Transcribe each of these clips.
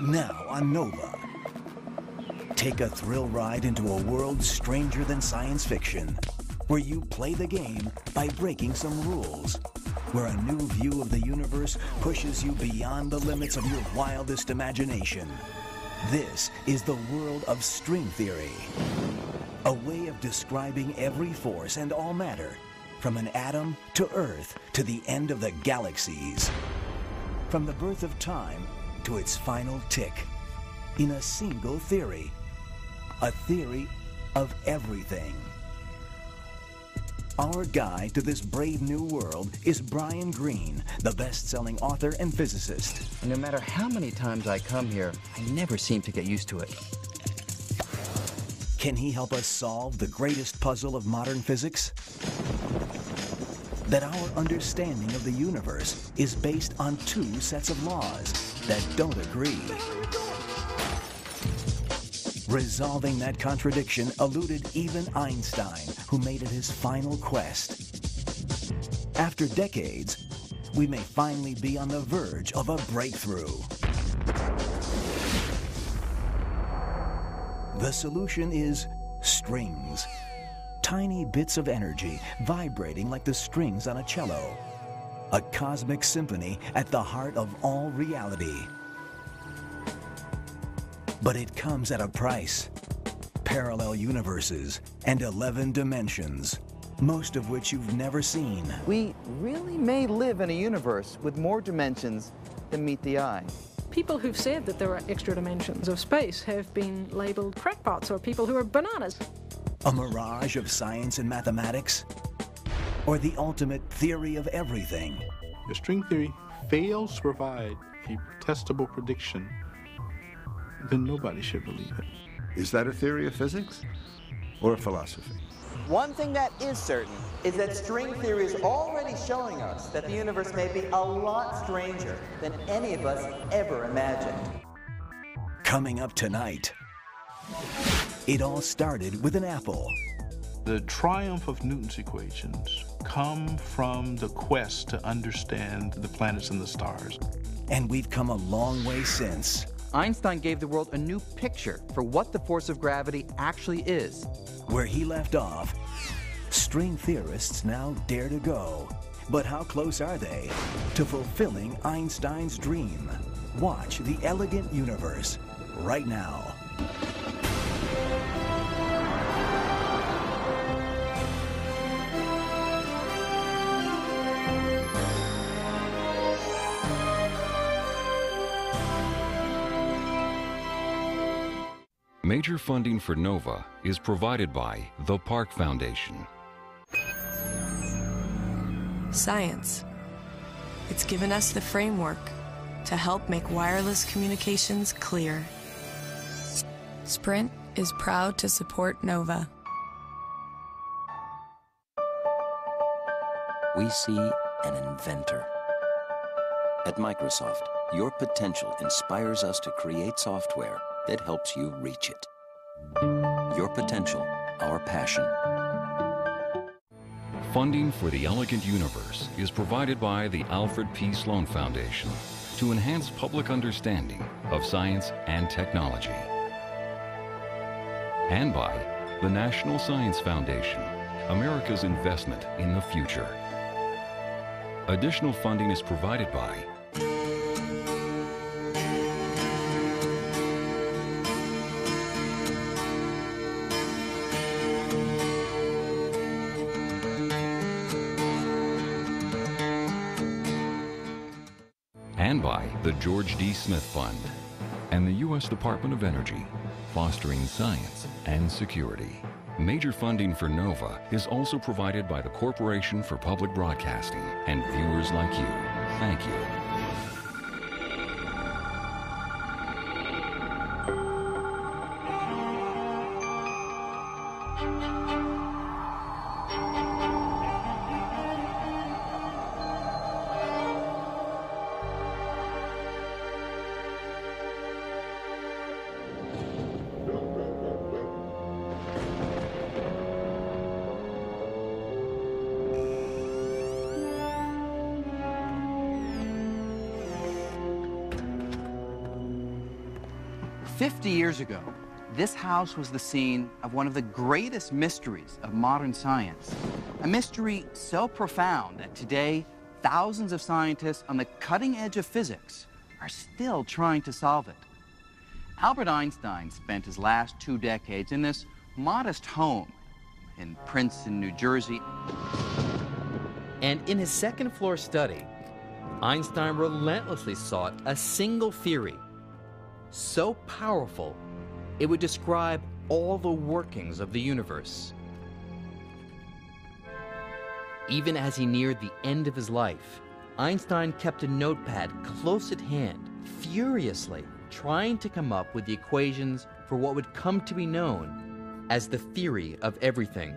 Now on Nova. Take a thrill ride into a world stranger than science fiction, where you play the game by breaking some rules, where a new view of the universe pushes you beyond the limits of your wildest imagination. This is the world of string theory, a way of describing every force and all matter, from an atom to Earth to the end of the galaxies, from the birth of time to its final tick, in a single theory, a theory of everything. Our guide to this brave new world is Brian Greene, the best-selling author and physicist. No matter how many times I come here, I never seem to get used to it. Can he help us solve the greatest puzzle of modern physics? That our understanding of the universe is based on two sets of laws that don't agree. Resolving that contradiction eluded even Einstein, who made it his final quest. After decades, we may finally be on the verge of a breakthrough. The solution is strings. Tiny bits of energy vibrating like the strings on a cello. A cosmic symphony at the heart of all reality. But it comes at a price. Parallel universes and 11 dimensions, most of which you've never seen. We really may live in a universe with more dimensions than meet the eye. People who've said that there are extra dimensions of space have been labeled crackpots or people who are bananas. A mirage of science and mathematics? Or the ultimate theory of everything? If string theory fails to provide a testable prediction, then nobody should believe it. Is that a theory of physics or a philosophy? One thing that is certain is that string theory is already showing us that the universe may be a lot stranger than any of us ever imagined. Coming up tonight. It all started with an apple. The triumph of Newton's equations come from the quest to understand the planets and the stars. And we've come a long way since. Einstein gave the world a new picture for what the force of gravity actually is. Where he left off, string theorists now dare to go. But how close are they to fulfilling Einstein's dream? Watch The Elegant Universe right now. Major funding for NOVA is provided by the Park Foundation. Science. It's given us the framework to help make wireless communications clear. Sprint is proud to support NOVA. We see an inventor. At Microsoft, your potential inspires us to create software that helps you reach it. Your potential, our passion. Funding for the Elegant Universe is provided by the Alfred P. Sloan Foundation to enhance public understanding of science and technology. And by the National Science Foundation, America's investment in the future. Additional funding is provided by the George D. Smith Fund and the U.S. Department of Energy, fostering science and security. Major funding for NOVA is also provided by the Corporation for Public Broadcasting and viewers like you. Thank you. 50 years ago, this house was the scene of one of the greatest mysteries of modern science. A mystery so profound that today, thousands of scientists on the cutting edge of physics are still trying to solve it. Albert Einstein spent his last 2 decades in this modest home in Princeton, New Jersey. And in his second-floor study, Einstein relentlessly sought a single theory, so powerful it would describe all the workings of the universe. Even as he neared the end of his life, Einstein kept a notepad close at hand, furiously trying to come up with the equations for what would come to be known as the theory of everything.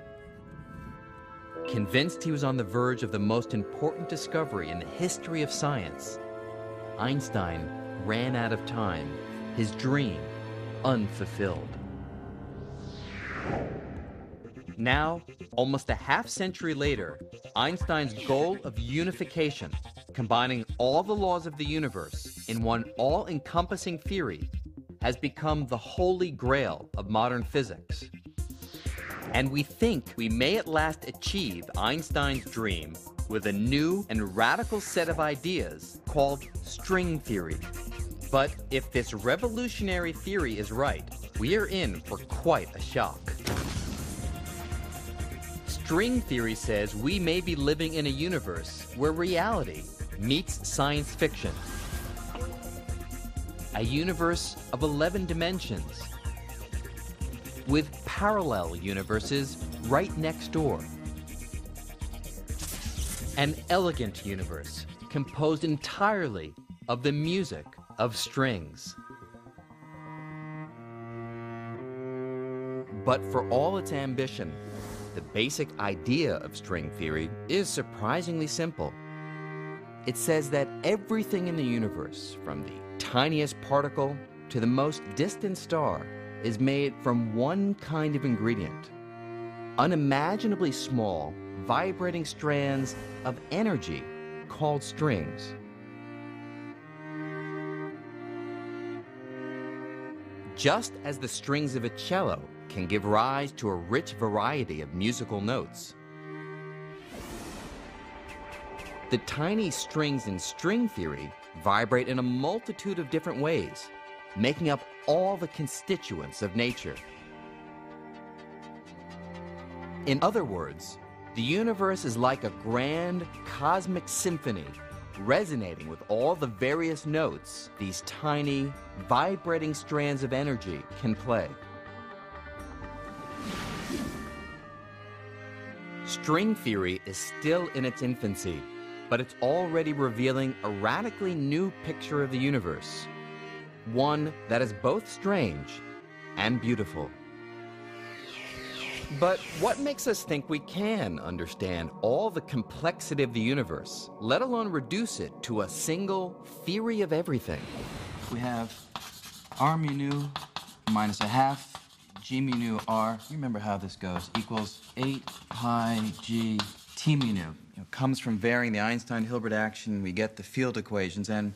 Convinced he was on the verge of the most important discovery in the history of science, Einstein ran out of time, his dream unfulfilled. Now, almost a half-century later, Einstein's goal of unification, combining all the laws of the universe in one all-encompassing theory, has become the holy grail of modern physics. And we think we may at last achieve Einstein's dream with a new and radical set of ideas called string theory. But if this revolutionary theory is right, we are in for quite a shock. String theory says we may be living in a universe where reality meets science fiction. A universe of 11 dimensions, with parallel universes right next door. An elegant universe composed entirely of the music of strings. But for all its ambition, the basic idea of string theory is surprisingly simple. It says that everything in the universe, from the tiniest particle to the most distant star, is made from one kind of ingredient: unimaginably small, vibrating strands of energy called strings. Just as the strings of a cello can give rise to a rich variety of musical notes, the tiny strings in string theory vibrate in a multitude of different ways, making up all the constituents of nature. In other words, the universe is like a grand cosmic symphony, resonating with all the various notes these tiny, vibrating strands of energy can play. String theory is still in its infancy, but it's already revealing a radically new picture of the universe, one that is both strange and beautiful. But what makes us think we can understand all the complexity of the universe, let alone reduce it to a single theory of everything? We have r mu nu minus a half g mu nu r, you remember how this goes, equals 8 pi g t mu nu. Comes from varying the Einstein-Hilbert action, we get the field equations, and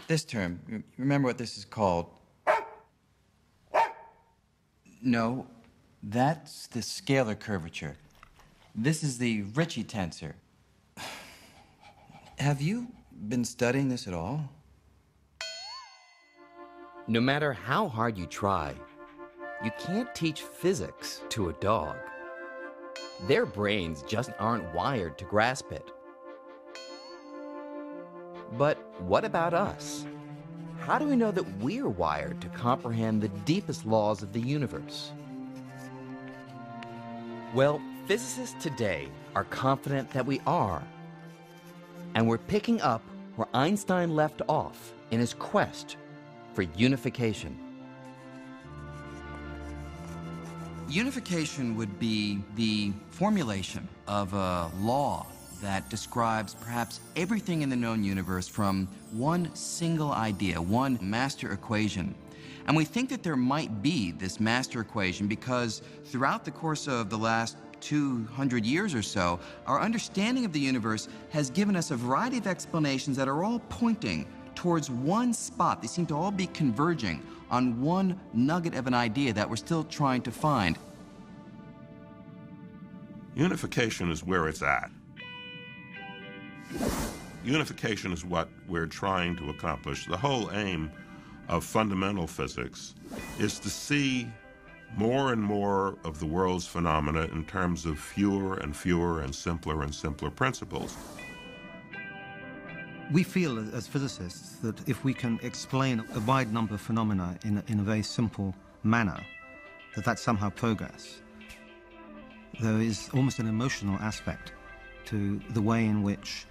this term, remember what this is called? No, that's the scalar curvature. This is the Ricci tensor. Have you been studying this at all? No matter how hard you try, you can't teach physics to a dog. Their brains just aren't wired to grasp it. But what about us? How do we know that we're wired to comprehend the deepest laws of the universe? Well, physicists today are confident that we are. And we're picking up where Einstein left off in his quest for unification. Unification would be the formulation of a law that describes perhaps everything in the known universe from one single idea, one master equation. And we think that there might be this master equation because throughout the course of the last 200 years or so, our understanding of the universe has given us a variety of explanations that are all pointing towards one spot. They seem to all be converging on one nugget of an idea that we're still trying to find. Unification is where it's at. Unification is what we're trying to accomplish. The whole aim of fundamental physics is to see more and more of the world's phenomena in terms of fewer and fewer and simpler principles. We feel as physicists that if we can explain a wide number of phenomena in a very simple manner, that's somehow progress. There is almost an emotional aspect to the way in which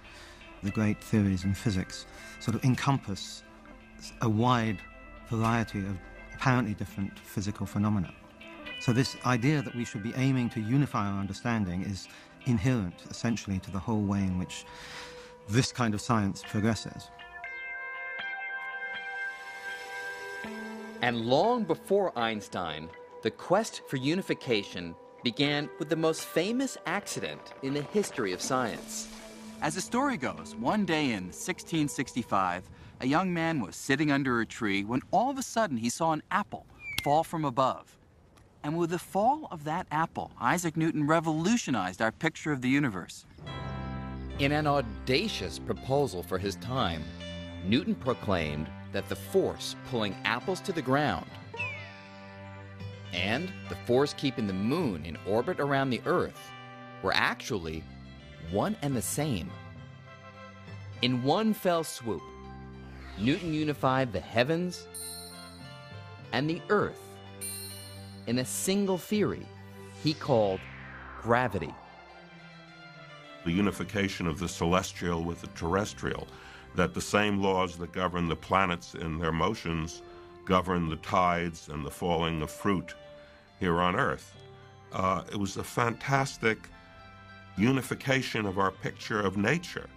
the great theories in physics sort of encompass a wide variety of apparently different physical phenomena. So this idea that we should be aiming to unify our understanding is inherent, essentially, to the whole way in which this kind of science progresses. And long before Einstein, the quest for unification began with the most famous accident in the history of science. As the story goes, one day in 1665, a young man was sitting under a tree when all of a sudden he saw an apple fall from above. And with the fall of that apple, Isaac Newton revolutionized our picture of the universe. In an audacious proposal for his time, Newton proclaimed that the force pulling apples to the ground and the force keeping the moon in orbit around the Earth were actually one and the same. In one fell swoop, Newton unified the heavens and the Earth in a single theory he called gravity. The unification of the celestial with the terrestrial, that the same laws that govern the planets in their motions govern the tides and the falling of fruit here on Earth. It was a fantastic unification of our picture of nature.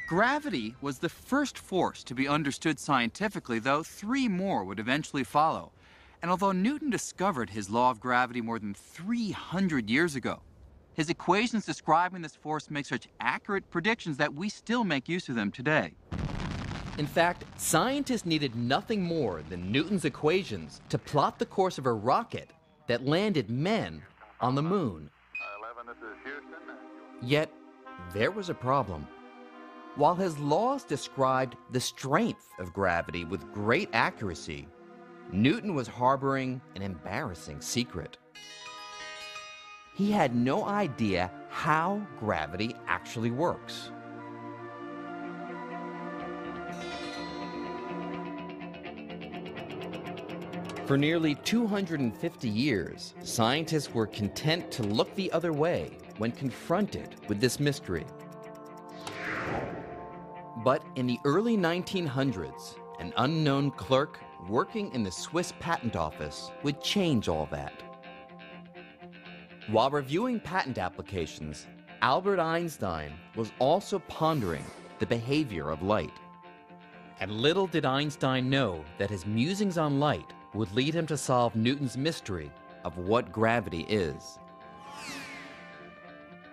Gravity was the first force to be understood scientifically, though 3 more would eventually follow. And although Newton discovered his law of gravity more than 300 years ago, his equations describing this force make such accurate predictions that we still make use of them today. In fact, scientists needed nothing more than Newton's equations to plot the course of a rocket that landed men on the moon. Yet, there was a problem. While his laws described the strength of gravity with great accuracy, Newton was harboring an embarrassing secret. He had no idea how gravity actually works. For nearly 250 years, scientists were content to look the other way when confronted with this mystery. But in the early 1900s, an unknown clerk working in the Swiss patent office would change all that. While reviewing patent applications, Albert Einstein was also pondering the behavior of light. And little did Einstein know that his musings on light would lead him to solve Newton's mystery of what gravity is.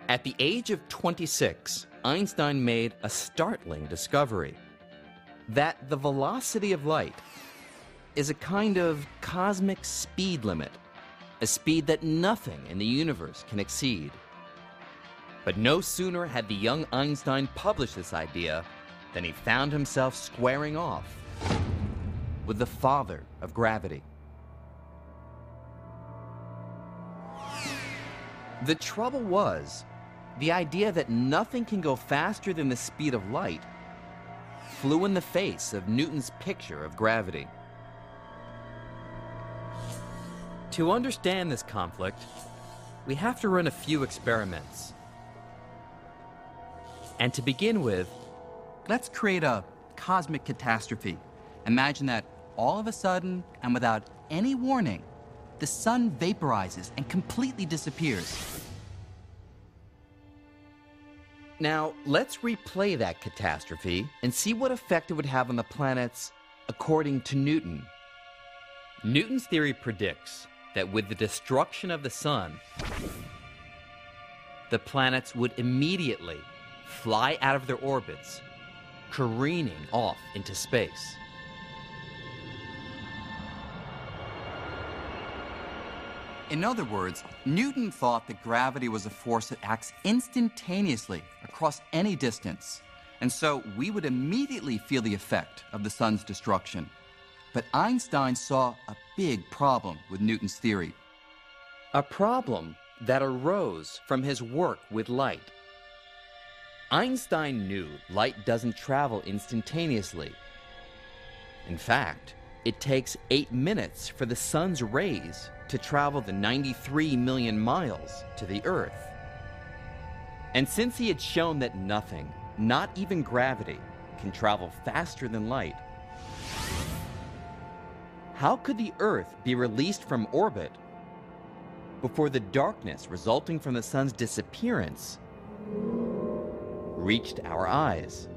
At the age of 26, Einstein made a startling discovery: that the velocity of light is a kind of cosmic speed limit, a speed that nothing in the universe can exceed. But no sooner had the young Einstein published this idea than he found himself squaring off with the father of gravity. The trouble was, the idea that nothing can go faster than the speed of light flew in the face of Newton's picture of gravity. To understand this conflict, we have to run a few experiments. And to begin with, let's create a cosmic catastrophe. Imagine that all of a sudden, and without any warning, the sun vaporizes and completely disappears. Now, let's replay that catastrophe and see what effect it would have on the planets according to Newton. Newton's theory predicts that with the destruction of the sun, the planets would immediately fly out of their orbits careening off into space. In other words, Newton thought that gravity was a force that acts instantaneously across any distance, and so we would immediately feel the effect of the sun's destruction. But Einstein saw a big problem with Newton's theory. A problem that arose from his work with light. Einstein knew light doesn't travel instantaneously. In fact, it takes 8 minutes for the sun's rays to travel the 93 million miles to the Earth. And since he had shown that nothing, not even gravity, can travel faster than light, how could the Earth be released from orbit before the darkness resulting from the sun's disappearance reached our eyes?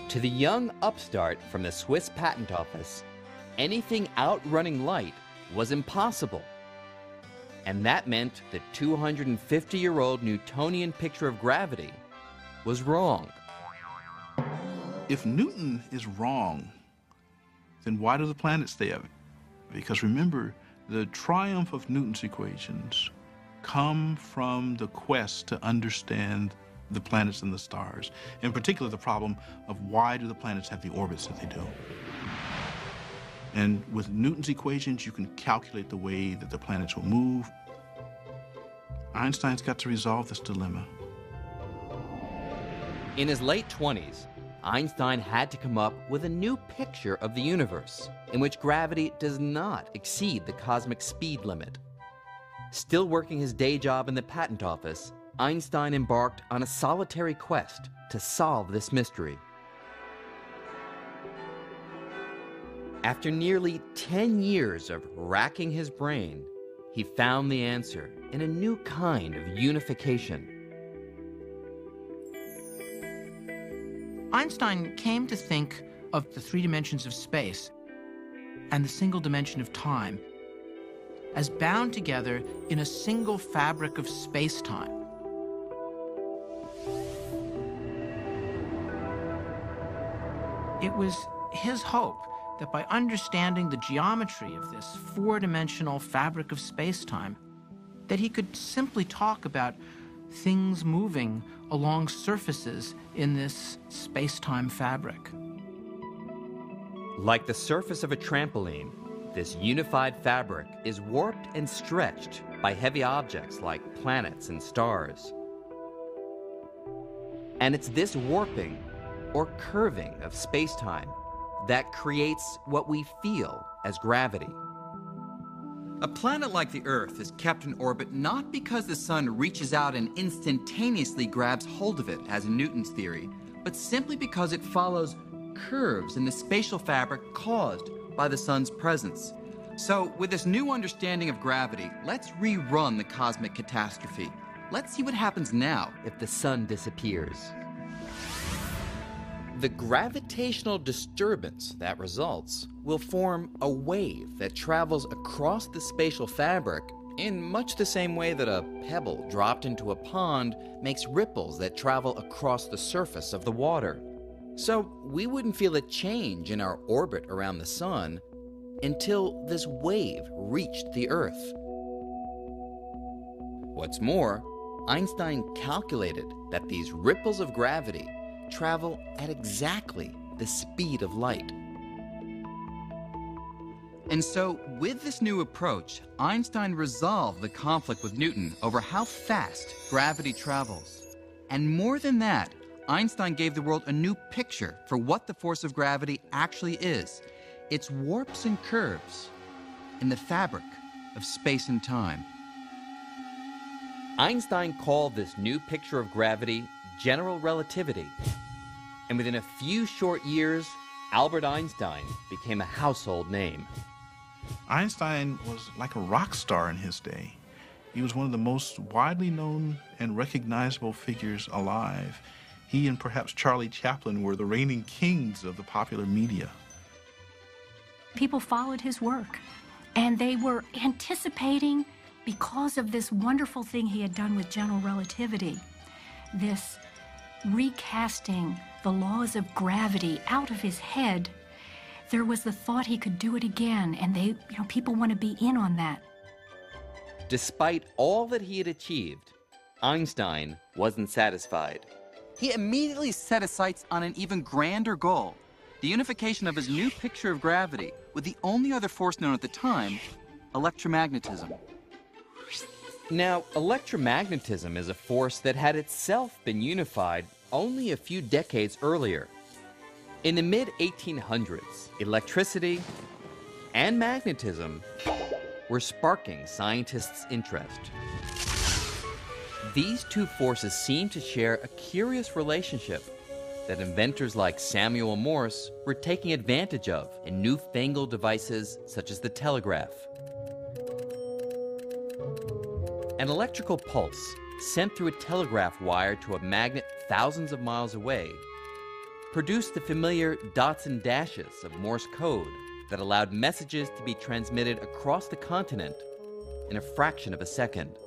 To the young upstart from the Swiss patent office, anything outrunning light was impossible. And that meant the 250-year-old Newtonian picture of gravity was wrong. If Newton is wrong, then why do the planets stay up? Because remember, the triumph of Newton's equations come from the quest to understand the planets and the stars. In particular, the problem of why do the planets have the orbits that they do. And with Newton's equations, you can calculate the way that the planets will move. Einstein's got to resolve this dilemma. In his late 20s, Einstein had to come up with a new picture of the universe in which gravity does not exceed the cosmic speed limit. Still working his day job in the patent office, Einstein embarked on a solitary quest to solve this mystery. After nearly 10 years of racking his brain, he found the answer in a new kind of unification. Einstein came to think of the 3 dimensions of space and the single dimension of time as bound together in a single fabric of space-time. It was his hope that by understanding the geometry of this 4-dimensional fabric of space-time, that he could simply talk about things moving along surfaces in this space-time fabric. Like the surface of a trampoline, this unified fabric is warped and stretched by heavy objects like planets and stars. And it's this warping or curving of space-time that creates what we feel as gravity. A planet like the Earth is kept in orbit not because the sun reaches out and instantaneously grabs hold of it, as in Newton's theory, but simply because it follows curves in the spatial fabric caused by the sun's presence. So, with this new understanding of gravity, let's rerun the cosmic catastrophe. Let's see what happens now if the sun disappears. The gravitational disturbance that results will form a wave that travels across the spatial fabric in much the same way that a pebble dropped into a pond makes ripples that travel across the surface of the water. So we wouldn't feel a change in our orbit around the sun until this wave reached the Earth. What's more, Einstein calculated that these ripples of gravity travel at exactly the speed of light. And so, with this new approach, Einstein resolved the conflict with Newton over how fast gravity travels. And more than that, Einstein gave the world a new picture for what the force of gravity actually is. Its warps and curves in the fabric of space and time. Einstein called this new picture of gravity general relativity. And within a few short years, Albert Einstein became a household name. Einstein was like a rock star in his day. He was one of the most widely known and recognizable figures alive. He and perhaps Charlie Chaplin were the reigning kings of the popular media. People followed his work, and they were anticipating because of this wonderful thing he had done with general relativity, this recasting the laws of gravity out of his head, there was the thought he could do it again, and people want to be in on that. Despite all that he had achieved, Einstein wasn't satisfied. He immediately set his sights on an even grander goal, the unification of his new picture of gravity with the only other force known at the time, electromagnetism. Now, electromagnetism is a force that had itself been unified only a few decades earlier. In the mid-1800s, electricity and magnetism were sparking scientists' interest. These two forces seemed to share a curious relationship that inventors like Samuel Morse were taking advantage of in newfangled devices such as the telegraph. An electrical pulse sent through a telegraph wire to a magnet thousands of miles away produced the familiar dots and dashes of Morse code that allowed messages to be transmitted across the continent in a fraction of a second.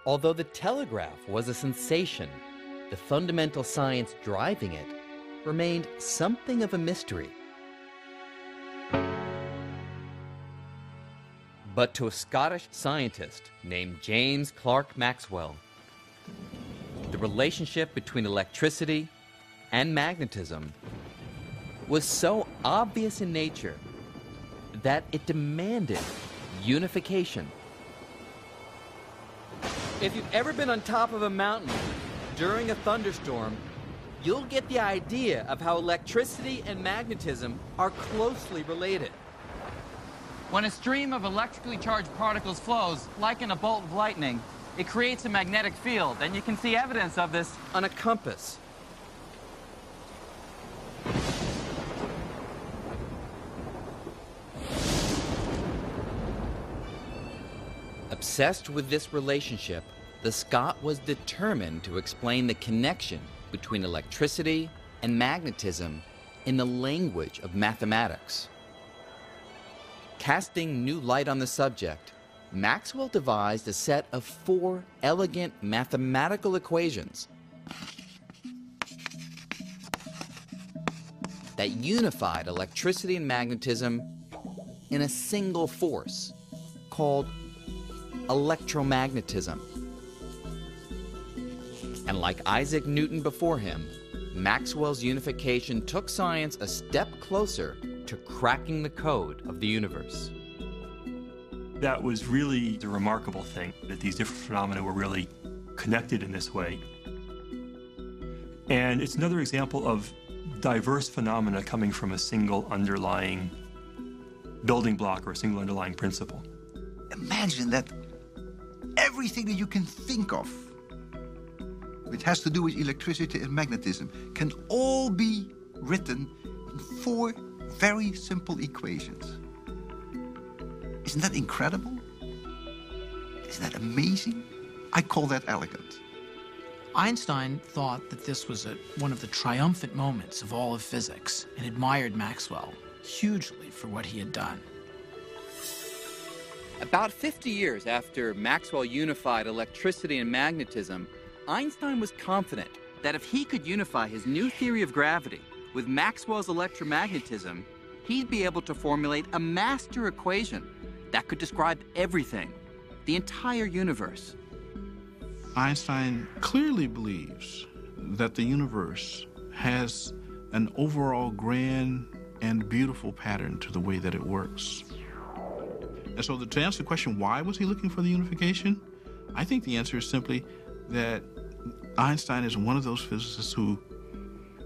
Although the telegraph was a sensation, the fundamental science driving it remained something of a mystery. But to a Scottish scientist named James Clerk Maxwell, the relationship between electricity and magnetism was so obvious in nature that it demanded unification. If you've ever been on top of a mountain during a thunderstorm, you'll get the idea of how electricity and magnetism are closely related. When a stream of electrically charged particles flows, like in a bolt of lightning, it creates a magnetic field, and you can see evidence of this on a compass. Obsessed with this relationship, the Scot was determined to explain the connection between electricity and magnetism in the language of mathematics. Casting new light on the subject, Maxwell devised a set of 4 elegant mathematical equations that unified electricity and magnetism in a single force called electromagnetism. And like Isaac Newton before him, Maxwell's unification took science a step closer to cracking the code of the universe. That was really the remarkable thing, that these different phenomena were really connected in this way. And it's another example of diverse phenomena coming from a single underlying building block or a single underlying principle. Imagine that everything that you can think of which has to do with electricity and magnetism can all be written in 4 very simple equations. Isn't that incredible? Isn't that amazing? I call that elegant. Einstein thought that this was one of the triumphant moments of all of physics and admired Maxwell hugely for what he had done. About 50 years after Maxwell unified electricity and magnetism, Einstein was confident that if he could unify his new theory of gravity with Maxwell's electromagnetism, he'd be able to formulate a master equation that could describe everything, the entire universe. Einstein clearly believes that the universe has an overall grand and beautiful pattern to the way that it works. And so to answer the question, why was he looking for the unification? I think the answer is simply that Einstein is one of those physicists who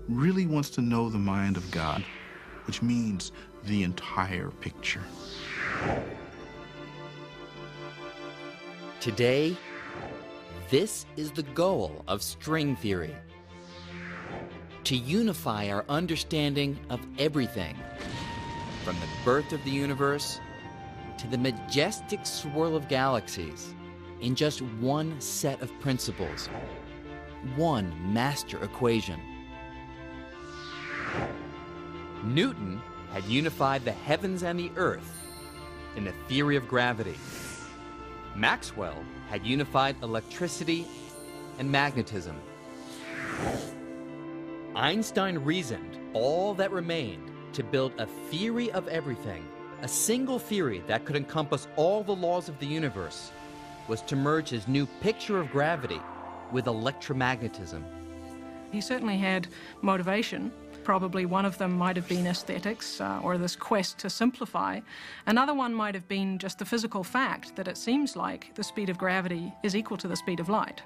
really wants to know the mind of God, which means the entire picture. Today, this is the goal of string theory: to unify our understanding of everything, from the birth of the universe to the majestic swirl of galaxies, in just one set of principles, one master equation. Newton had unified the heavens and the earth in the theory of gravity. Maxwell had unified electricity and magnetism. Einstein reasoned all that remained to build a theory of everything, a single theory that could encompass all the laws of the universe, was to merge his new picture of gravity with electromagnetism. He certainly had motivation. Probably one of them might have been aesthetics or this quest to simplify. Another one might have been just the physical fact that it seems like the speed of gravity is equal to the speed of light.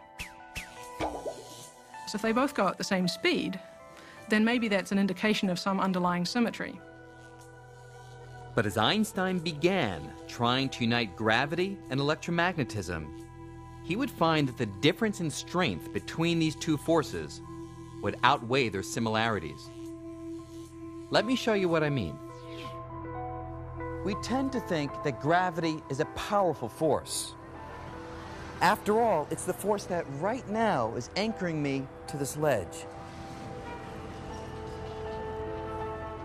So if they both go at the same speed, then maybe that's an indication of some underlying symmetry. But as Einstein began trying to unite gravity and electromagnetism, he would find that the difference in strength between these two forces would outweigh their similarities. Let me show you what I mean. We tend to think that gravity is a powerful force. After all, it's the force that right now is anchoring me to this ledge.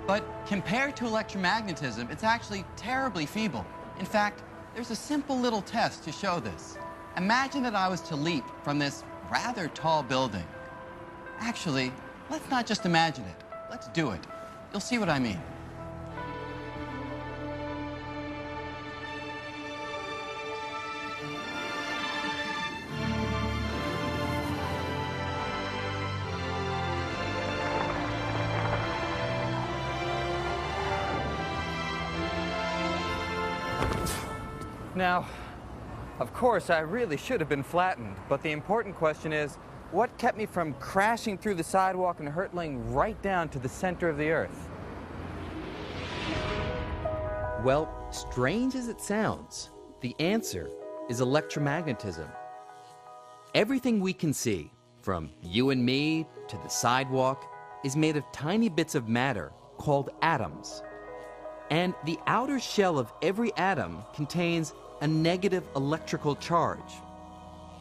But compared to electromagnetism, it's actually terribly feeble. In fact, there's a simple little test to show this. Imagine that I was to leap from this rather tall building. Actually, let's not just imagine it. Let's do it. You'll see what I mean. Now, of course, I really should have been flattened, but the important question is, what kept me from crashing through the sidewalk and hurtling right down to the center of the earth? Well, strange as it sounds, the answer is electromagnetism. Everything we can see, from you and me to the sidewalk, is made of tiny bits of matter called atoms. And the outer shell of every atom contains a negative electrical charge.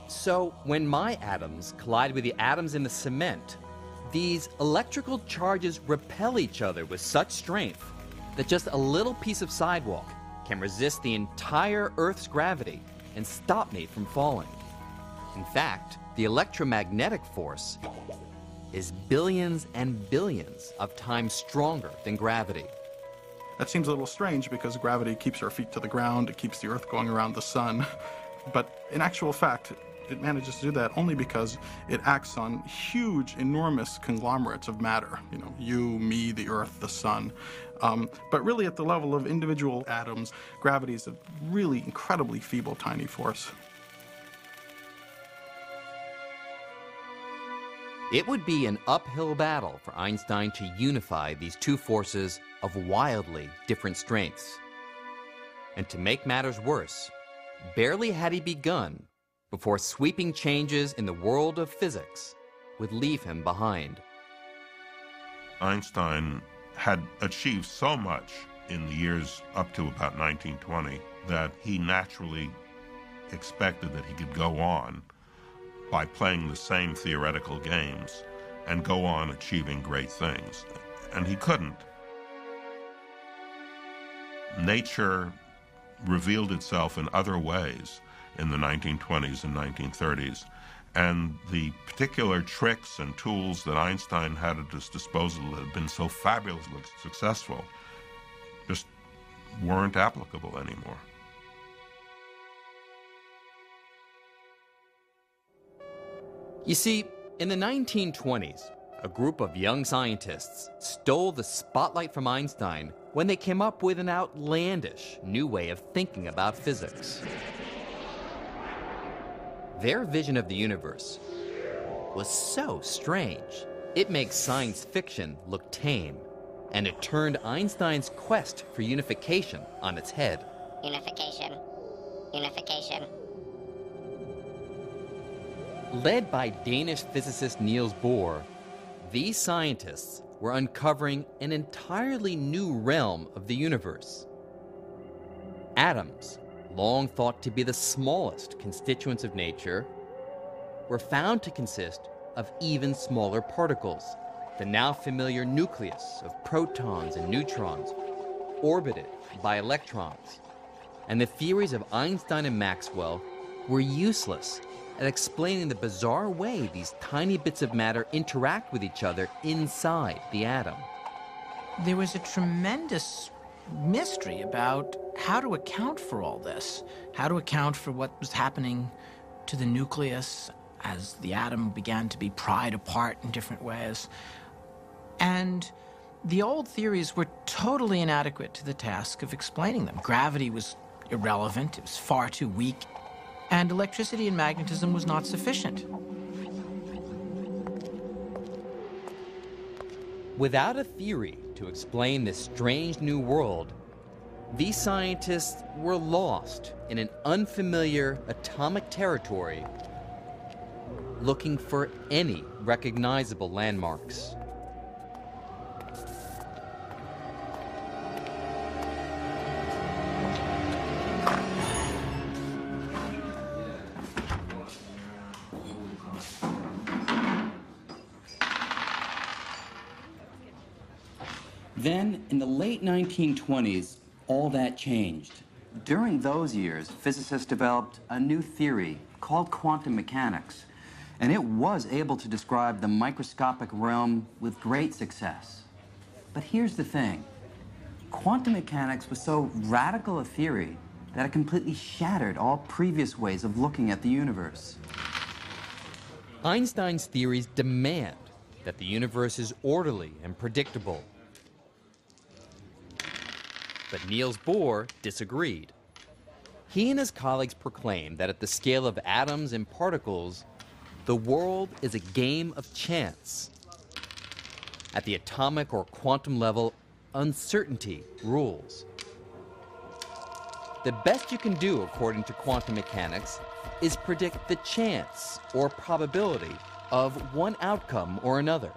So when my atoms collide with the atoms in the cement, these electrical charges repel each other with such strength that just a little piece of sidewalk can resist the entire Earth's gravity and stop me from falling. In fact, the electromagnetic force is billions and billions of times stronger than gravity. That seems a little strange because gravity keeps our feet to the ground, it keeps the Earth going around the sun. But in actual fact, it manages to do that only because it acts on huge, enormous conglomerates of matter. You know, you, me, the Earth, the sun. But really at the level of individual atoms, gravity is a really incredibly feeble, tiny force. It would be an uphill battle for Einstein to unify these two forces of wildly different strengths. And to make matters worse, barely had he begun before sweeping changes in the world of physics would leave him behind. Einstein had achieved so much in the years up to about 1920 that he naturally expected that he could go on by playing the same theoretical games and go on achieving great things. And he couldn't. Nature revealed itself in other ways in the 1920s and 1930s, and the particular tricks and tools that Einstein had at his disposal that had been so fabulously successful just weren't applicable anymore. You see, in the 1920s, a group of young scientists stole the spotlight from Einstein when they came up with an outlandish new way of thinking about physics. Their vision of the universe was so strange, it makes science fiction look tame, and it turned Einstein's quest for unification on its head. Unification. Unification. Led by Danish physicist Niels Bohr, these scientists were uncovering an entirely new realm of the universe. Atoms, long thought to be the smallest constituents of nature, were found to consist of even smaller particles, the now familiar nucleus of protons and neutrons, orbited by electrons, and the theories of Einstein and Maxwell were useless at explaining the bizarre way these tiny bits of matter interact with each other inside the atom. There was a tremendous mystery about how to account for all this, how to account for what was happening to the nucleus as the atom began to be pried apart in different ways. And the old theories were totally inadequate to the task of explaining them. Gravity was irrelevant, it was far too weak, and electricity and magnetism was not sufficient. Without a theory to explain this strange new world, these scientists were lost in an unfamiliar atomic territory, looking for any recognizable landmarks. Then, in the late 1920s, all that changed. During those years, physicists developed a new theory called quantum mechanics, and it was able to describe the microscopic realm with great success. But here's the thing. Quantum mechanics was so radical a theory that it completely shattered all previous ways of looking at the universe. Einstein's theories demand that the universe is orderly and predictable. But Niels Bohr disagreed. He and his colleagues proclaimed that at the scale of atoms and particles, the world is a game of chance. At the atomic or quantum level, uncertainty rules. The best you can do, according to quantum mechanics, is predict the chance or probability of one outcome or another.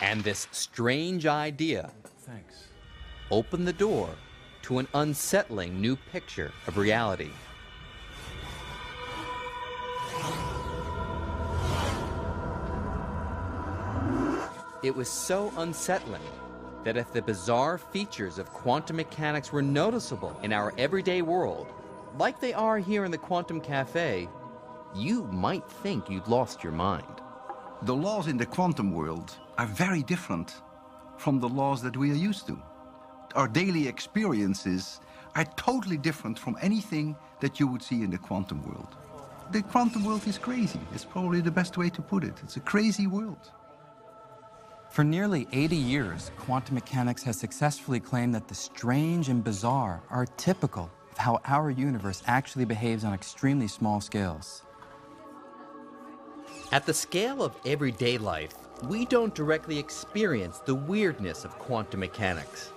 And this strange idea opened the door to an unsettling new picture of reality. It was so unsettling that if the bizarre features of quantum mechanics were noticeable in our everyday world, like they are here in the Quantum Cafe, you might think you'd lost your mind. The laws in the quantum world are very different from the laws that we are used to. Our daily experiences are totally different from anything that you would see in the quantum world. The quantum world is crazy. It's probably the best way to put it. It's a crazy world. For nearly 80 years, quantum mechanics has successfully claimed that the strange and bizarre are typical of how our universe actually behaves on extremely small scales. At the scale of everyday life, we don't directly experience the weirdness of quantum mechanics.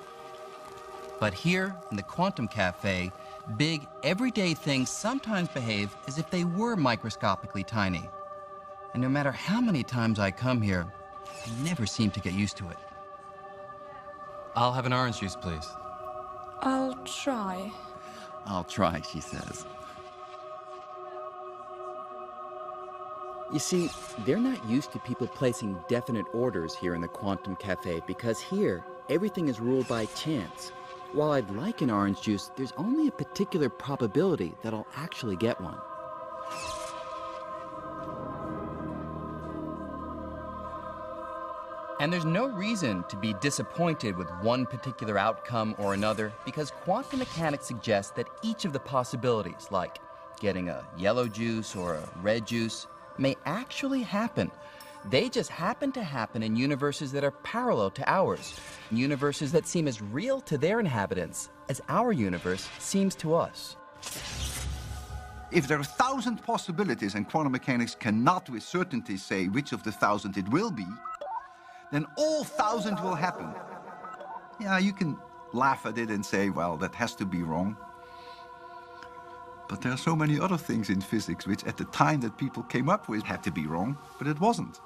But here, in the Quantum Cafe, big, everyday things sometimes behave as if they were microscopically tiny. And no matter how many times I come here, I never seem to get used to it. I'll have an orange juice, please. I'll try. I'll try, she says. You see, they're not used to people placing definite orders here in the Quantum Cafe because here, everything is ruled by chance. While I'd like an orange juice, there's only a particular probability that I'll actually get one. And there's no reason to be disappointed with one particular outcome or another, because quantum mechanics suggests that each of the possibilities, like getting a yellow juice or a red juice, may actually happen. They just happen to happen in universes that are parallel to ours, universes that seem as real to their inhabitants as our universe seems to us. If there are 1,000 possibilities and quantum mechanics cannot with certainty say which of the 1,000 it will be, then all 1,000 will happen. Yeah, you can laugh at it and say, well, that has to be wrong. But there are so many other things in physics which at the time that people came up with had to be wrong, but it wasn't.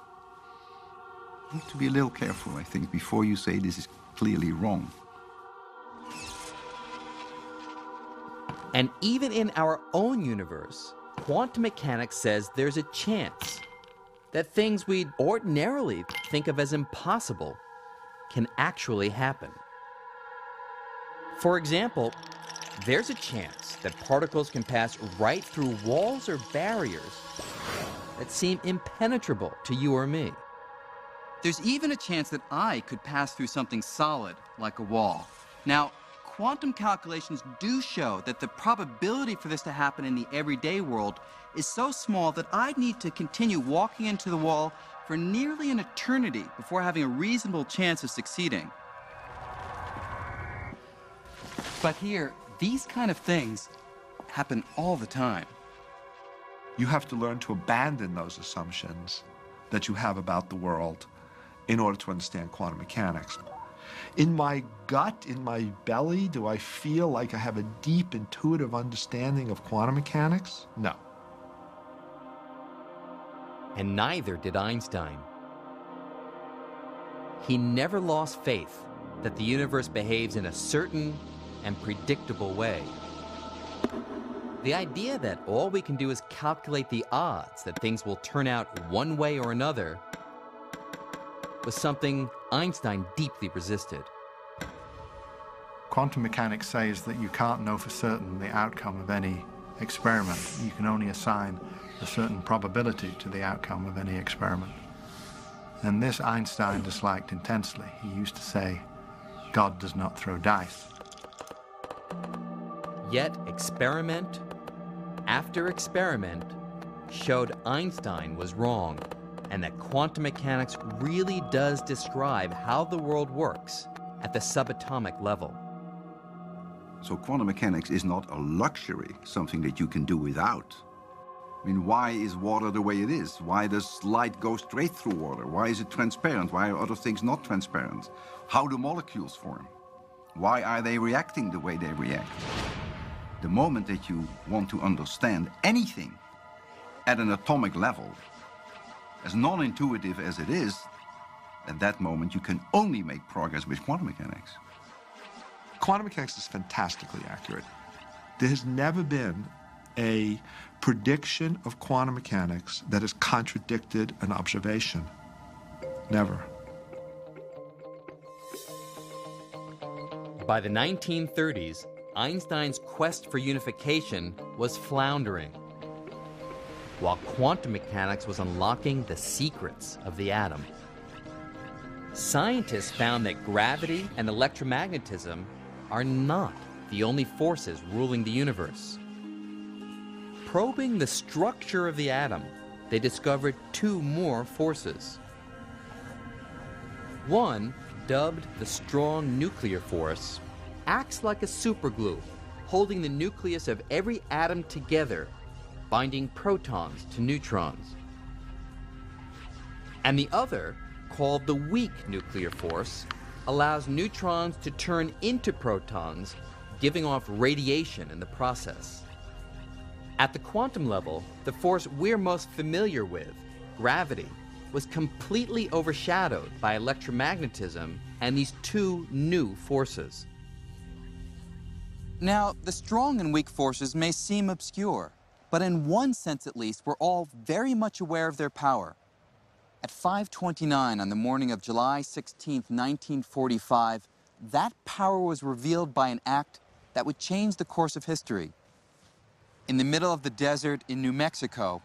You have to be a little careful, I think, before you say this is clearly wrong. And even in our own universe, quantum mechanics says there's a chance that things we'd ordinarily think of as impossible can actually happen. For example, there's a chance that particles can pass right through walls or barriers that seem impenetrable to you or me. There's even a chance that I could pass through something solid, like a wall. Now, quantum calculations do show that the probability for this to happen in the everyday world is so small that I'd need to continue walking into the wall for nearly an eternity before having a reasonable chance of succeeding. But here, these kind of things happen all the time. You have to learn to abandon those assumptions that you have about the world in order to understand quantum mechanics. In my gut, in my belly, do I feel like I have a deep intuitive understanding of quantum mechanics? No. And neither did Einstein. He never lost faith that the universe behaves in a certain and predictable way. The idea that all we can do is calculate the odds that things will turn out one way or another was something Einstein deeply resisted. Quantum mechanics says that you can't know for certain the outcome of any experiment. You can only assign a certain probability to the outcome of any experiment. And this Einstein disliked intensely. He used to say, God does not throw dice. Yet experiment after experiment showed Einstein was wrong, and that quantum mechanics really does describe how the world works at the subatomic level. So quantum mechanics is not a luxury, something that you can do without. I mean, why is water the way it is? Why does light go straight through water? Why is it transparent? Why are other things not transparent? How do molecules form? Why are they reacting the way they react? The moment that you want to understand anything at an atomic level, as non-intuitive as it is, at that moment you can only make progress with quantum mechanics. Quantum mechanics is fantastically accurate. There has never been a prediction of quantum mechanics that has contradicted an observation. Never. By the 1930s, Einstein's quest for unification was floundering, while quantum mechanics was unlocking the secrets of the atom. Scientists found that gravity and electromagnetism are not the only forces ruling the universe. Probing the structure of the atom, they discovered two more forces. One, dubbed the strong nuclear force, acts like a superglue, holding the nucleus of every atom together, binding protons to neutrons. And the other, called the weak nuclear force, allows neutrons to turn into protons, giving off radiation in the process. At the quantum level, the force we're most familiar with, gravity, was completely overshadowed by electromagnetism and these two new forces. Now, the strong and weak forces may seem obscure, but in one sense at least, we're all very much aware of their power. At 5:29 on the morning of July 16, 1945, that power was revealed by an act that would change the course of history. In the middle of the desert in New Mexico,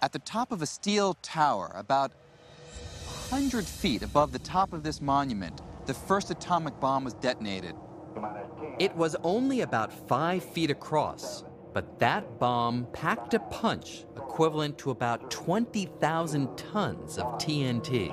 at the top of a steel tower, about 100 feet above the top of this monument, the first atomic bomb was detonated. It was only about 5 feet across, but that bomb packed a punch equivalent to about 20,000 tons of TNT.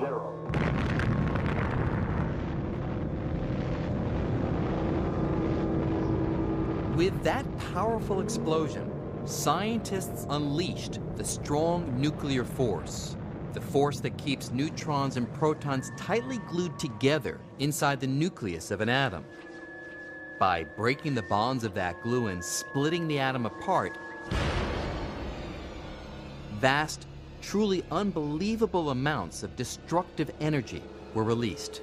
With that powerful explosion, scientists unleashed the strong nuclear force, the force that keeps neutrons and protons tightly glued together inside the nucleus of an atom. By breaking the bonds of that glue and splitting the atom apart, vast, truly unbelievable amounts of destructive energy were released.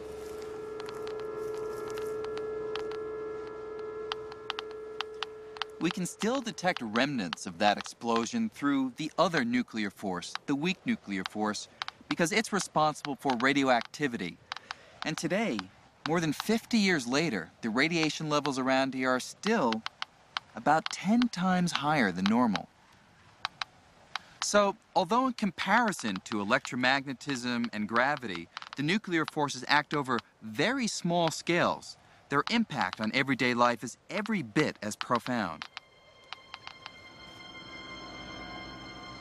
We can still detect remnants of that explosion through the other nuclear force, the weak nuclear force, because it's responsible for radioactivity. And today, more than 50 years later, the radiation levels around here are still about 10 times higher than normal. So, although in comparison to electromagnetism and gravity, the nuclear forces act over very small scales, their impact on everyday life is every bit as profound.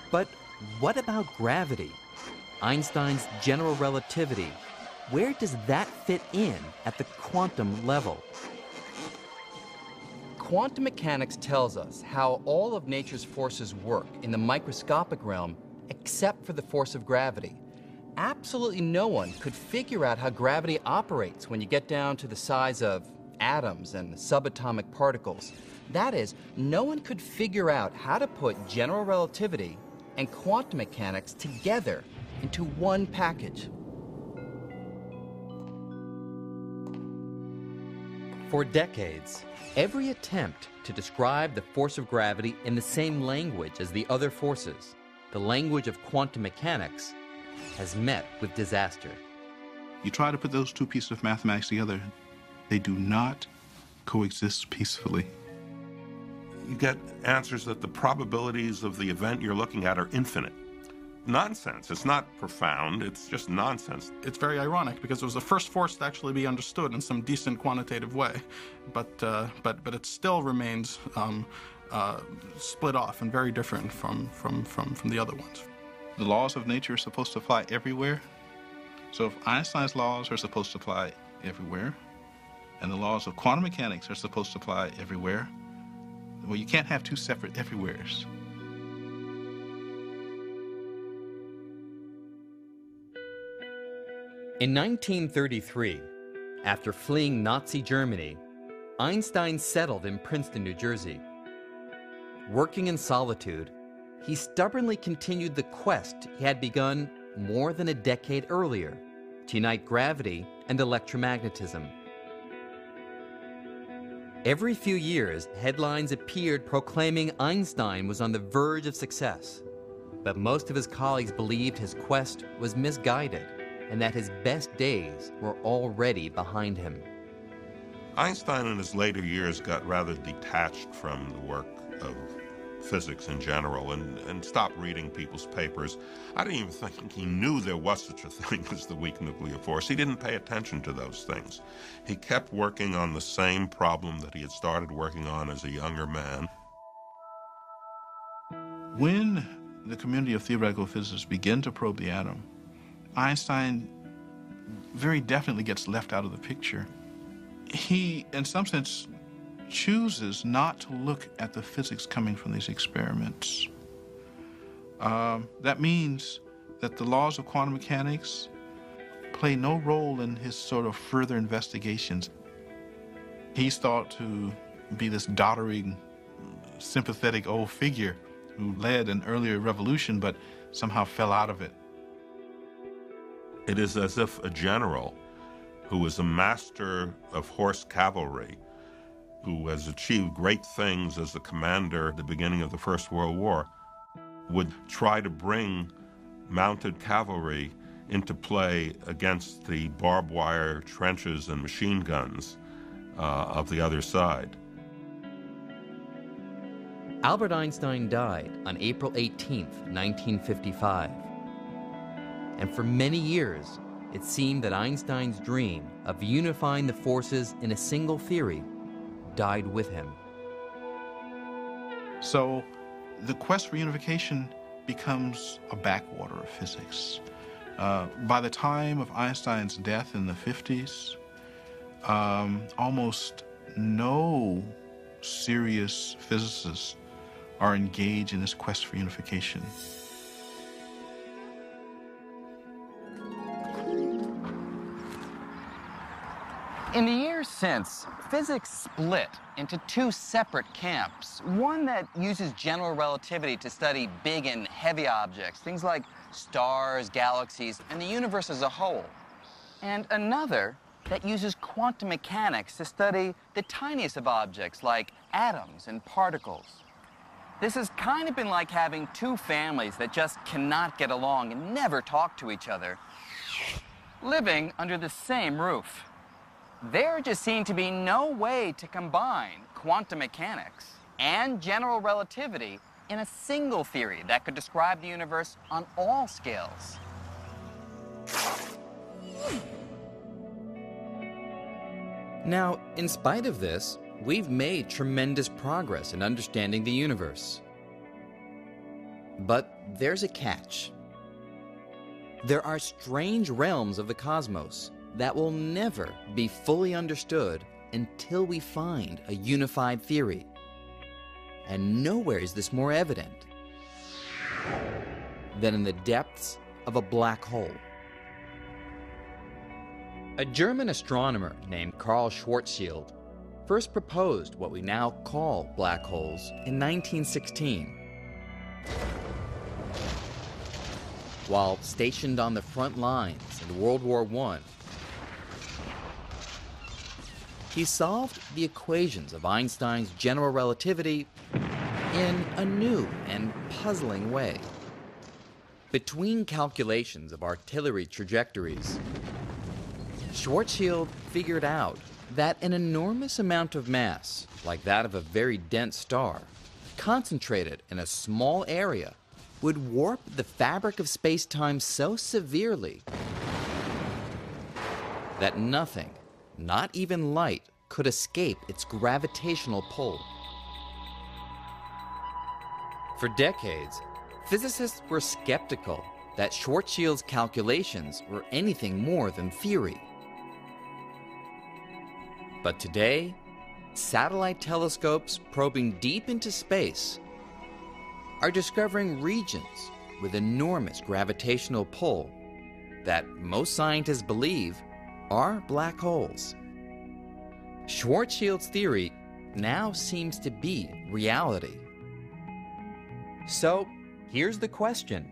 But what about gravity? Einstein's general relativity, where does that fit in at the quantum level? Quantum mechanics tells us how all of nature's forces work in the microscopic realm except for the force of gravity. Absolutely no one could figure out how gravity operates when you get down to the size of atoms and subatomic particles. That is, no one could figure out how to put general relativity and quantum mechanics together into one package. For decades, every attempt to describe the force of gravity in the same language as the other forces, the language of quantum mechanics, has met with disaster. You try to put those two pieces of mathematics together, they do not coexist peacefully. You get answers that the probabilities of the event you're looking at are infinite. Nonsense. It's not profound, it's just nonsense. It's very ironic because it was the first force to actually be understood in some decent quantitative way, but it still remains split off and very different from the other ones. The laws of nature are supposed to apply everywhere. So if Einstein's laws are supposed to apply everywhere, and the laws of quantum mechanics are supposed to apply everywhere, well, you can't have two separate everywheres. In 1933, after fleeing Nazi Germany, Einstein settled in Princeton, New Jersey. Working in solitude, he stubbornly continued the quest he had begun more than a decade earlier to unite gravity and electromagnetism. Every few years, headlines appeared proclaiming Einstein was on the verge of success, but most of his colleagues believed his quest was misguided and that his best days were already behind him. Einstein in his later years got rather detached from the work of physics in general and stopped reading people's papers. I don't even think he knew there was such a thing as the weak nuclear force. He didn't pay attention to those things. He kept working on the same problem that he had started working on as a younger man. When the community of theoretical physicists begin to probe the atom, Einstein very definitely gets left out of the picture. He, in some sense, chooses not to look at the physics coming from these experiments. That means that the laws of quantum mechanics play no role in his sort of further investigations. He's thought to be this doddering, sympathetic old figure who led an earlier revolution but somehow fell out of it. It is as if a general who is a master of horse cavalry, who has achieved great things as a commander at the beginning of the First World War, would try to bring mounted cavalry into play against the barbed wire trenches and machine guns of the other side. Albert Einstein died on April 18, 1955. And for many years, it seemed that Einstein's dream of unifying the forces in a single theory died with him. So the quest for unification becomes a backwater of physics. By the time of Einstein's death in the 50s, almost no serious physicists are engaged in this quest for unification. In the years since, physics split into two separate camps. One that uses general relativity to study big and heavy objects, things like stars, galaxies, and the universe as a whole. And another that uses quantum mechanics to study the tiniest of objects like atoms and particles. This has kind of been like having two families that just cannot get along and never talk to each other, living under the same roof. there just seemed to be no way to combine quantum mechanics and general relativity in a single theory that could describe the universe on all scales. Now, in spite of this, we've made tremendous progress in understanding the universe. But there's a catch. There are strange realms of the cosmos that will never be fully understood until we find a unified theory. And nowhere is this more evident than in the depths of a black hole. A German astronomer named Karl Schwarzschild first proposed what we now call black holes in 1916. While stationed on the front lines in World War I, he solved the equations of Einstein's general relativity in a new and puzzling way. Between calculations of artillery trajectories, Schwarzschild figured out that an enormous amount of mass, like that of a very dense star, concentrated in a small area, would warp the fabric of space-time so severely that nothing, not even light, could escape its gravitational pull. For decades, physicists were skeptical that Schwarzschild's calculations were anything more than theory. But today, satellite telescopes probing deep into space are discovering regions with enormous gravitational pull that most scientists believe are black holes. Schwarzschild's theory now seems to be reality. So, here's the question.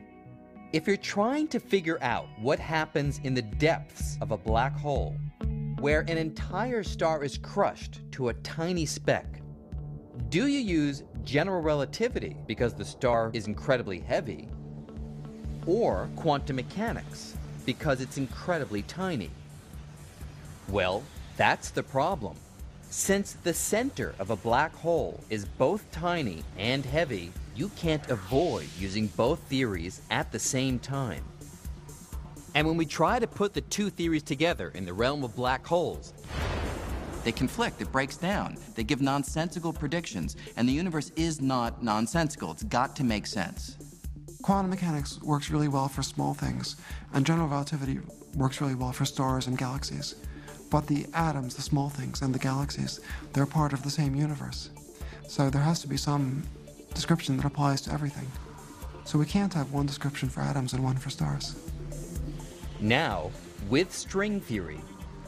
If you're trying to figure out what happens in the depths of a black hole, where an entire star is crushed to a tiny speck, do you use general relativity because the star is incredibly heavy, or quantum mechanics because it's incredibly tiny? Well, that's the problem. Since the center of a black hole is both tiny and heavy, you can't avoid using both theories at the same time. And when we try to put the two theories together in the realm of black holes, they conflict, it breaks down, they give nonsensical predictions, and the universe is not nonsensical, it's got to make sense. Quantum mechanics works really well for small things, and general relativity works really well for stars and galaxies. But the atoms, the small things, and the galaxies, they're part of the same universe. So there has to be some description that applies to everything. So we can't have one description for atoms and one for stars. Now, with string theory,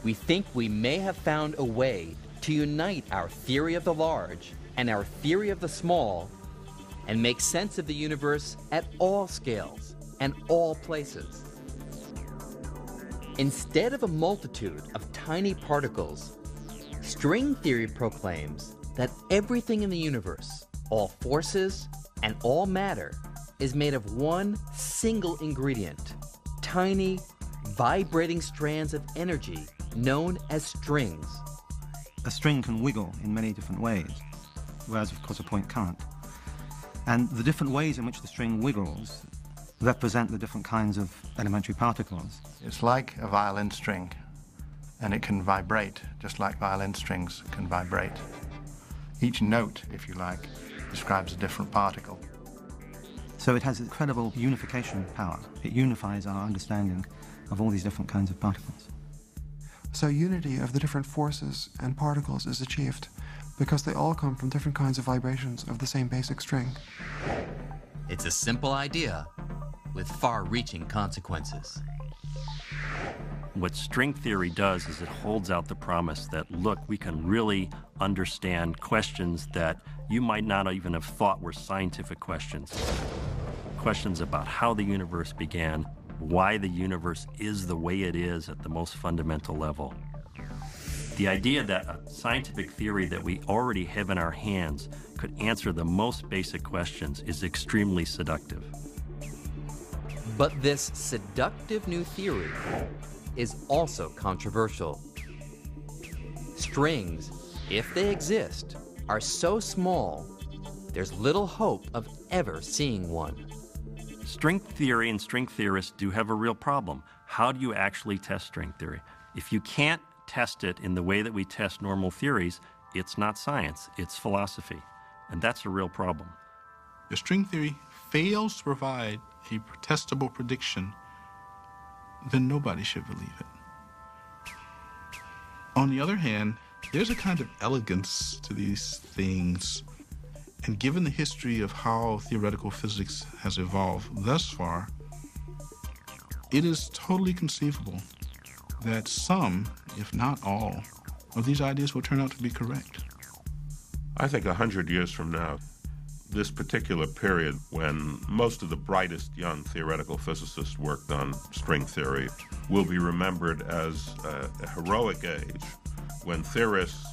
we think we may have found a way to unite our theory of the large and our theory of the small and make sense of the universe at all scales and all places. Instead of a multitude of tiny particles, string theory proclaims that everything in the universe, all forces and all matter, is made of one single ingredient, tiny, vibrating strands of energy known as strings. A string can wiggle in many different ways, whereas of course a point can't. And the different ways in which the string wiggles represent the different kinds of elementary particles. It's like a violin string, and it can vibrate just like violin strings can vibrate. Each note, if you like, describes a different particle. So it has incredible unification power. It unifies our understanding of all these different kinds of particles. So unity of the different forces and particles is achieved because they all come from different kinds of vibrations of the same basic string. It's a simple idea with far-reaching consequences. What string theory does is it holds out the promise that, look, we can really understand questions that you might not even have thought were scientific questions. Questions about how the universe began, why the universe is the way it is at the most fundamental level. The idea that a scientific theory that we already have in our hands could answer the most basic questions is extremely seductive. But this seductive new theory is also controversial. strings, if they exist, are so small, there's little hope of ever seeing one. String theory and string theorists do have a real problem. How do you actually test string theory? If you can't test it in the way that we test normal theories, it's not science, it's philosophy. And that's a real problem. If string theory fails to provide a testable prediction, then nobody should believe it. On the other hand, there's a kind of elegance to these things, and given the history of how theoretical physics has evolved thus far, it is totally conceivable that some, if not all, of these ideas will turn out to be correct. I think 100 years from now, this particular period when most of the brightest young theoretical physicists worked on string theory will be remembered as a heroic age when theorists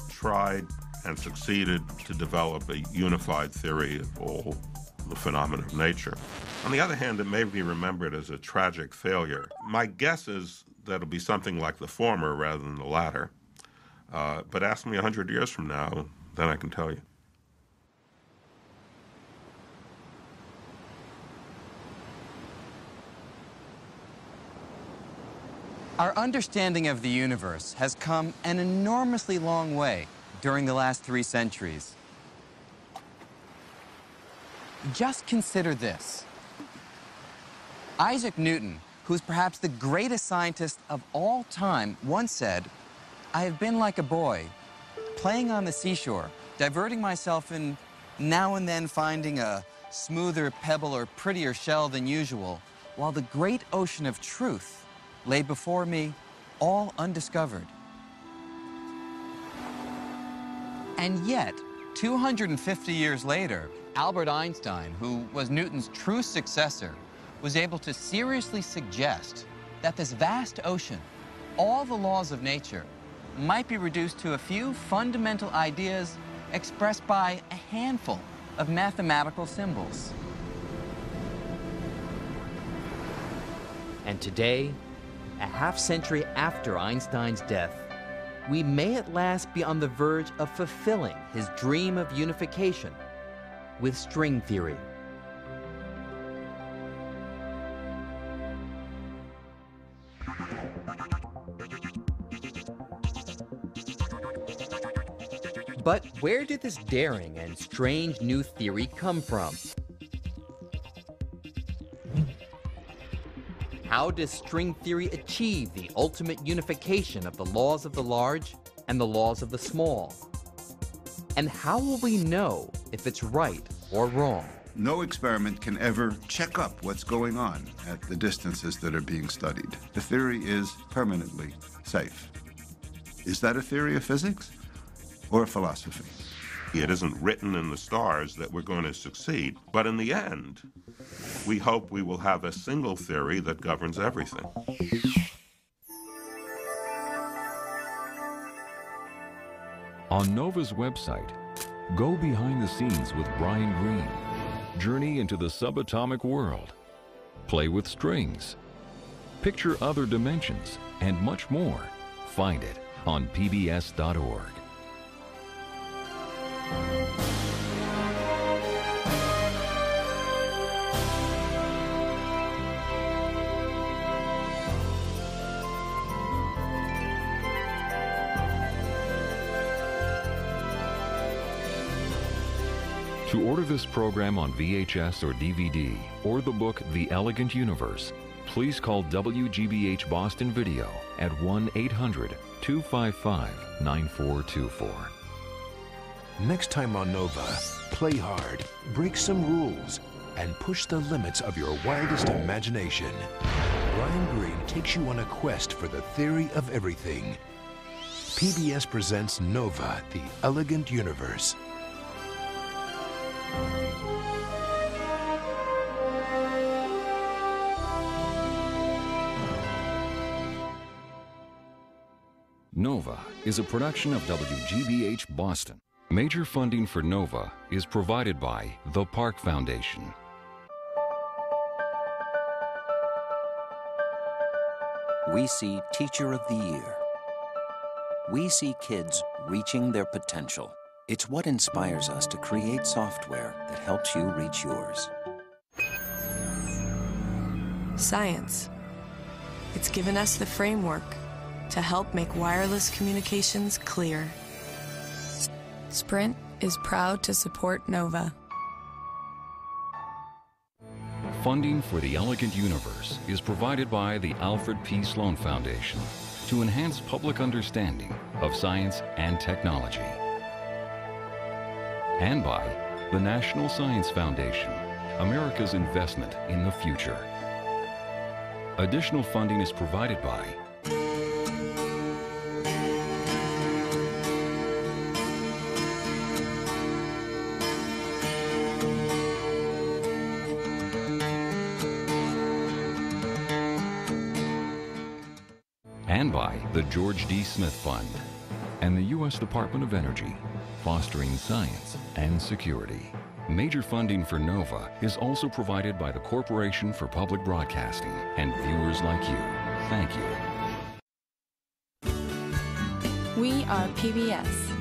tried and succeeded to develop a unified theory of all the phenomena of nature. On the other hand, it may be remembered as a tragic failure. My guess is that it'll be something like the former rather than the latter. But ask me 100 years from now, then I can tell you. Our understanding of the universe has come an enormously long way during the last 3 centuries. Just consider this. Isaac Newton, who's perhaps the greatest scientist of all time, once said, "I have been like a boy, playing on the seashore, diverting myself and now and then finding a smoother pebble or prettier shell than usual, while the great ocean of truth lay before me, all undiscovered." And yet, 250 years later, Albert Einstein, who was Newton's true successor, was able to seriously suggest that this vast ocean, all the laws of nature, might be reduced to a few fundamental ideas expressed by a handful of mathematical symbols. And today, a half-century after Einstein's death, we may at last be on the verge of fulfilling his dream of unification with string theory. But where did this daring and strange new theory come from? How does string theory achieve the ultimate unification of the laws of the large and the laws of the small? And how will we know if it's right or wrong? No experiment can ever check up what's going on at the distances that are being studied. The theory is permanently safe. Is that a theory of physics or a philosophy? It isn't written in the stars that we're going to succeed, but in the end, we hope we will have a single theory that governs everything. On NOVA's website, go behind the scenes with Brian Greene. Journey into the subatomic world. Play with strings. Picture other dimensions and much more. Find it on pbs.org. To order this program on VHS or DVD, or the book The Elegant Universe, please call WGBH Boston Video at 1-800-255-9424. Next time on Nova, play hard, break some rules, and push the limits of your wildest imagination. Brian Greene takes you on a quest for the theory of everything. PBS presents Nova, The Elegant Universe. Nova is a production of WGBH Boston. Major funding for Nova is provided by the Park Foundation. We see Teacher of the Year. we see kids reaching their potential. It's what inspires us to create software that helps you reach yours. Science. It's given us the framework to help make wireless communications clear. Sprint is proud to support NOVA. Funding for the Elegant Universe is provided by the Alfred P. Sloan Foundation to enhance public understanding of science and technology. And by the National Science Foundation, America's investment in the future. Additional funding is provided by and by the George D. Smith Fund and the U.S. Department of Energy, fostering science and security. Major funding for NOVA is also provided by the Corporation for Public Broadcasting and viewers like you. Thank you. We are PBS.